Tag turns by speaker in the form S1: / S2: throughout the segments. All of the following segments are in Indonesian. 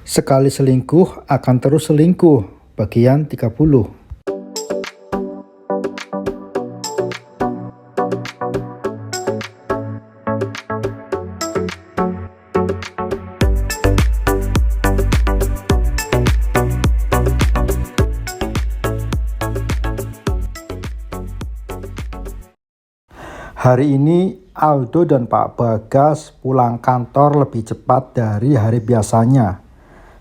S1: Sekali selingkuh akan terus selingkuh. Bagian 30. Hari ini Aldo dan Pak Bagas pulang kantor lebih cepat dari hari biasanya.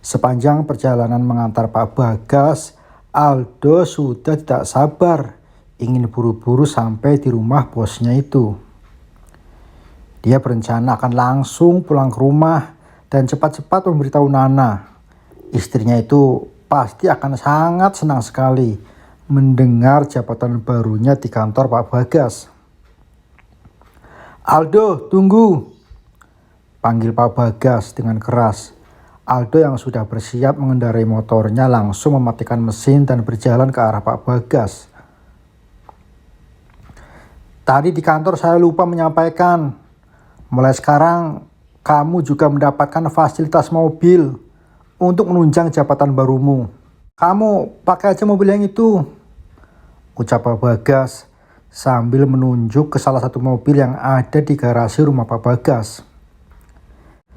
S1: Sepanjang perjalanan mengantar Pak Bagas, Aldo sudah tidak sabar ingin buru-buru sampai di rumah bosnya itu. Dia berencana akan langsung pulang ke rumah dan cepat-cepat memberitahu Nana. Istrinya itu pasti akan sangat senang sekali mendengar jabatan barunya di kantor Pak Bagas. "Aldo, tunggu!" panggil Pak Bagas dengan keras. Aldo yang sudah bersiap mengendarai motornya langsung mematikan mesin dan berjalan ke arah Pak Bagas. "Tadi di kantor saya lupa menyampaikan. Mulai sekarang kamu juga mendapatkan fasilitas mobil untuk menunjang jabatan barumu. Kamu pakai aja mobil yang itu," ucap Pak Bagas sambil menunjuk ke salah satu mobil yang ada di garasi rumah Pak Bagas.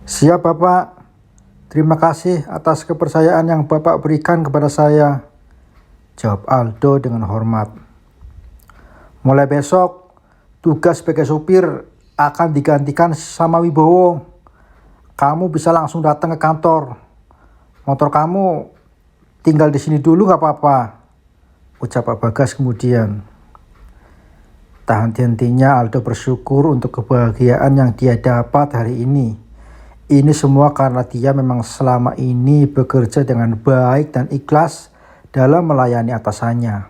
S1: "Siap Bapak, terima kasih atas kepercayaan yang Bapak berikan kepada saya," jawab Aldo dengan hormat. "Mulai besok, tugas sebagai supir akan digantikan sama Wibowo. Kamu bisa langsung datang ke kantor. Motor kamu tinggal di sini dulu gak apa-apa," ucap Pak Bagas kemudian. Tak henti-hentinya Aldo bersyukur untuk kebahagiaan yang dia dapat hari ini. Ini semua karena dia memang selama ini bekerja dengan baik dan ikhlas dalam melayani atasannya.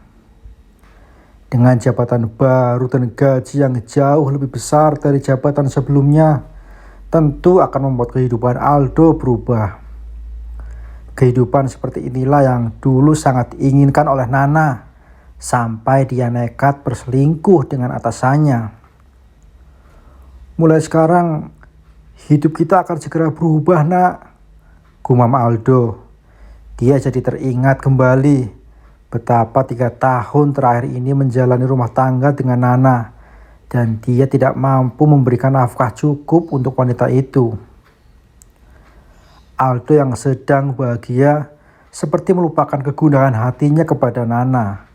S1: Dengan jabatan baru dan gaji yang jauh lebih besar dari jabatan sebelumnya, tentu akan membuat kehidupan Aldo berubah. Kehidupan seperti inilah yang dulu sangat diinginkan oleh Nana, sampai dia nekat berselingkuh dengan atasannya. "Mulai sekarang, hidup kita akan segera berubah, Nak," gumam Aldo. Dia jadi teringat kembali betapa 3 tahun terakhir ini menjalani rumah tangga dengan Nana, dan dia tidak mampu memberikan nafkah cukup untuk wanita itu. Aldo yang sedang bahagia seperti melupakan kegundahan hatinya kepada Nana.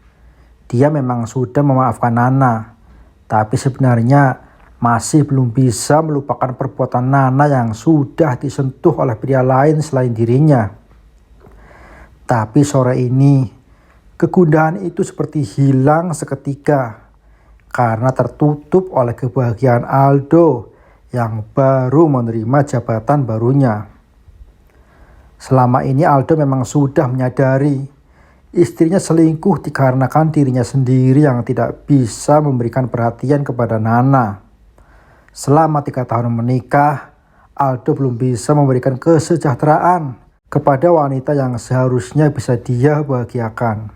S1: Dia memang sudah memaafkan Nana, tapi sebenarnya masih belum bisa melupakan perbuatan Nana yang sudah disentuh oleh pria lain selain dirinya. Tapi sore ini, kegundahan itu seperti hilang seketika karena tertutup oleh kebahagiaan Aldo yang baru menerima jabatan barunya. Selama ini Aldo memang sudah menyadari istrinya selingkuh dikarenakan dirinya sendiri yang tidak bisa memberikan perhatian kepada Nana. Selama 3 tahun menikah, Aldo belum bisa memberikan kesejahteraan kepada wanita yang seharusnya bisa dia bahagiakan.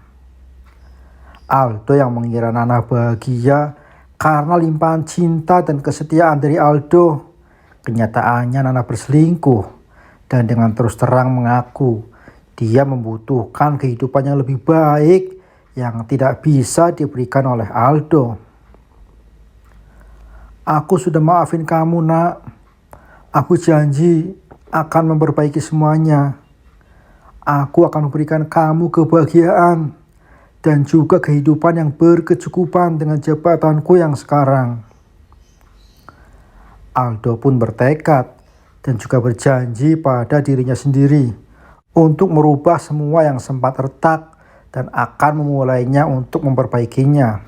S1: Aldo yang mengira Nana bahagia karena limpahan cinta dan kesetiaan dari Aldo. Kenyataannya Nana berselingkuh dan dengan terus terang mengaku dia membutuhkan kehidupan yang lebih baik yang tidak bisa diberikan oleh Aldo. "Aku sudah maafin kamu, Nak. Aku janji akan memperbaiki semuanya. Aku akan memberikan kamu kebahagiaan dan juga kehidupan yang berkecukupan dengan jabatanku yang sekarang." Aldo pun bertekad dan juga berjanji pada dirinya sendiri untuk merubah semua yang sempat retak dan akan memulainya untuk memperbaikinya.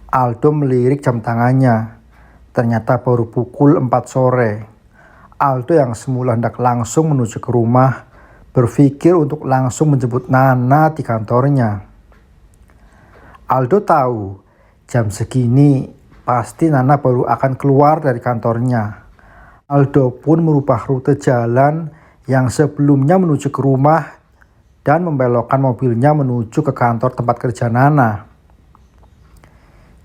S1: Aldo melirik jam tangannya. Ternyata baru pukul 4 sore. Aldo yang semula hendak langsung menuju ke rumah, berpikir untuk langsung menjemput Nana di kantornya. Aldo tahu jam segini pasti Nana baru akan keluar dari kantornya. Aldo pun merubah rute jalan yang sebelumnya menuju ke rumah dan membelokkan mobilnya menuju ke kantor tempat kerja Nana.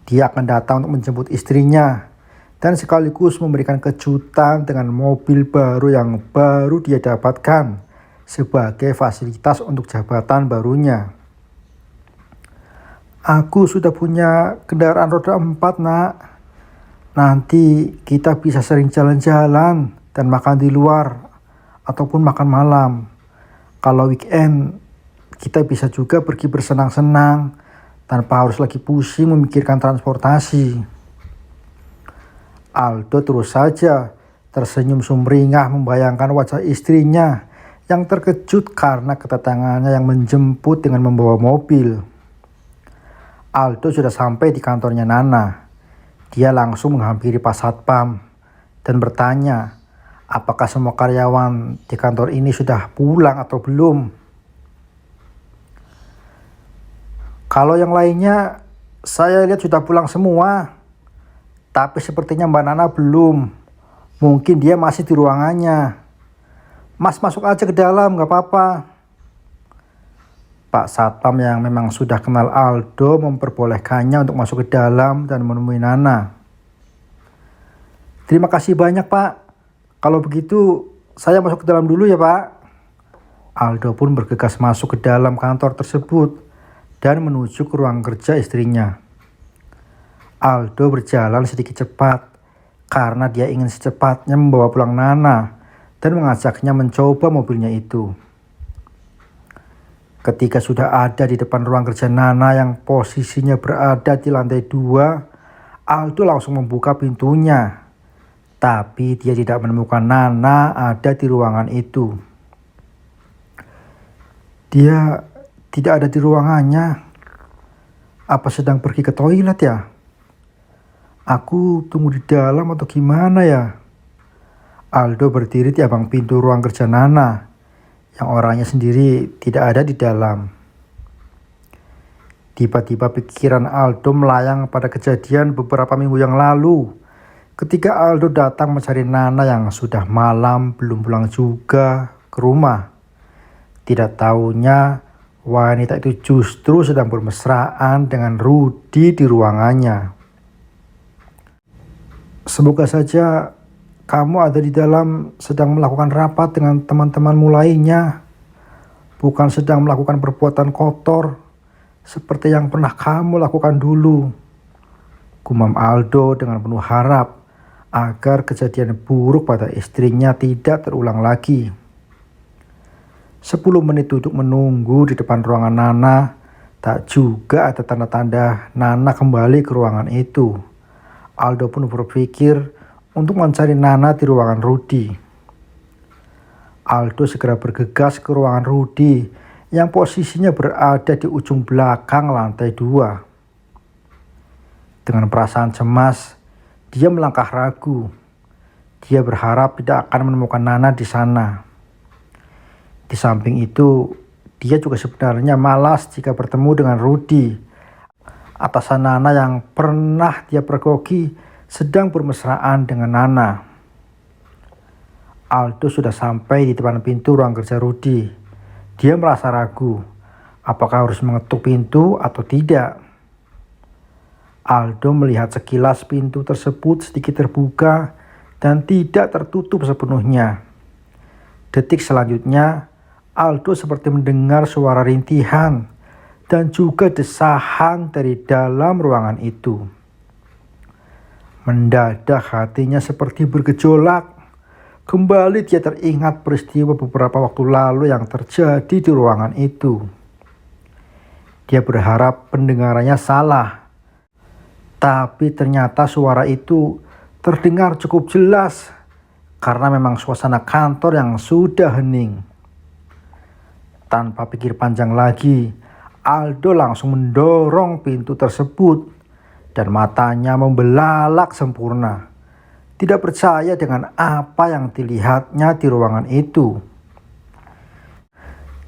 S1: Dia akan datang untuk menjemput istrinya dan sekaligus memberikan kejutan dengan mobil baru yang baru dia dapatkan sebagai fasilitas untuk jabatan barunya. Aku sudah punya kendaraan roda 4, Nak. Nanti kita bisa sering jalan-jalan dan makan di luar ataupun makan malam. Kalau weekend, kita bisa juga pergi bersenang-senang tanpa harus lagi pusing memikirkan transportasi. Aldo terus saja tersenyum sumringah membayangkan wajah istrinya yang terkejut karena kedatangannya yang menjemput dengan membawa mobil. Aldo sudah sampai di kantornya Nana. Dia langsung menghampiri Pak Satpam dan bertanya apakah semua karyawan di kantor ini sudah pulang atau belum. Kalau yang lainnya saya lihat sudah pulang semua. Tapi sepertinya Mbak Nana belum. Mungkin dia masih di ruangannya. Mas masuk aja ke dalam, gak apa-apa. Pak Satpam yang memang sudah kenal Aldo memperbolehkannya untuk masuk ke dalam dan menemui Nana. Terima kasih banyak, Pak. Kalau begitu saya masuk ke dalam dulu ya, Pak. Aldo pun bergegas masuk ke dalam kantor tersebut dan menuju ke ruang kerja istrinya. Aldo berjalan sedikit cepat karena dia ingin secepatnya membawa pulang Nana dan mengajaknya mencoba mobilnya itu. Ketika sudah ada di depan ruang kerja Nana yang posisinya berada di lantai 2, Aldo langsung membuka pintunya. Tapi dia tidak menemukan Nana ada di ruangan itu. Dia tidak ada di ruangannya. Apa sedang pergi ke toilet ya? Aku tunggu di dalam atau gimana ya? Aldo berdiri di ambang pintu ruang kerja Nana, yang orangnya sendiri tidak ada di dalam. Tiba-tiba pikiran Aldo melayang pada kejadian beberapa minggu yang lalu, ketika Aldo datang mencari Nana yang sudah malam belum pulang juga ke rumah. Tidak tahunya wanita itu justru sedang bermesraan dengan Rudy di ruangannya. Semoga saja kamu ada di dalam sedang melakukan rapat dengan teman-temanmu lainnya, bukan sedang melakukan perbuatan kotor seperti yang pernah kamu lakukan dulu. Gumam Aldo dengan penuh harap agar kejadian buruk pada istrinya tidak terulang lagi. 10 menit duduk menunggu di depan ruangan Nana, tak juga ada tanda-tanda Nana kembali ke ruangan itu. Aldo pun berpikir untuk mencari Nana di ruangan Rudy. Aldo segera bergegas ke ruangan Rudy yang posisinya berada di ujung belakang lantai 2. Dengan perasaan cemas, dia melangkah ragu. Dia berharap tidak akan menemukan Nana di sana. Di samping itu, dia juga sebenarnya malas jika bertemu dengan Rudy. Atasan Nana yang pernah dia pergoki sedang bermesraan dengan Nana. Aldo sudah sampai di depan pintu ruang kerja Rudy. Dia merasa ragu, apakah harus mengetuk pintu atau tidak. Aldo melihat sekilas pintu tersebut sedikit terbuka dan tidak tertutup sepenuhnya. Detik selanjutnya, Aldo seperti mendengar suara rintihan dan juga desahan dari dalam ruangan itu. Mendadak hatinya seperti bergejolak. Kembali dia teringat peristiwa beberapa waktu lalu yang terjadi di ruangan itu. Dia berharap pendengarannya salah. Tapi ternyata suara itu terdengar cukup jelas karena memang suasana kantor yang sudah hening. Tanpa pikir panjang lagi, Aldo langsung mendorong pintu tersebut dan matanya membelalak sempurna. Tidak percaya dengan apa yang dilihatnya di ruangan itu.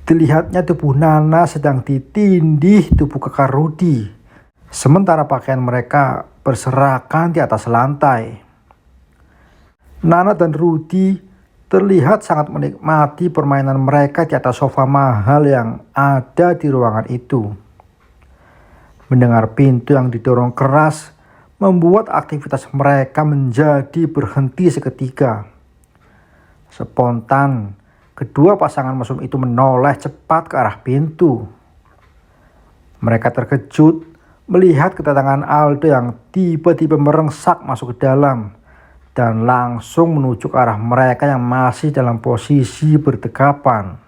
S1: Dilihatnya tubuh Nana sedang ditindih tubuh kekar Rudy, sementara pakaian mereka berserakan di atas lantai. Nana dan Rudy terlihat sangat menikmati permainan mereka di atas sofa mahal yang ada di ruangan itu. Mendengar pintu yang didorong keras membuat aktivitas mereka menjadi berhenti seketika. Spontan, kedua pasangan mesum itu menoleh cepat ke arah pintu. Mereka terkejut melihat kedatangan Aldo yang tiba-tiba merengsak masuk ke dalam dan langsung menuju ke arah mereka yang masih dalam posisi berdegapan.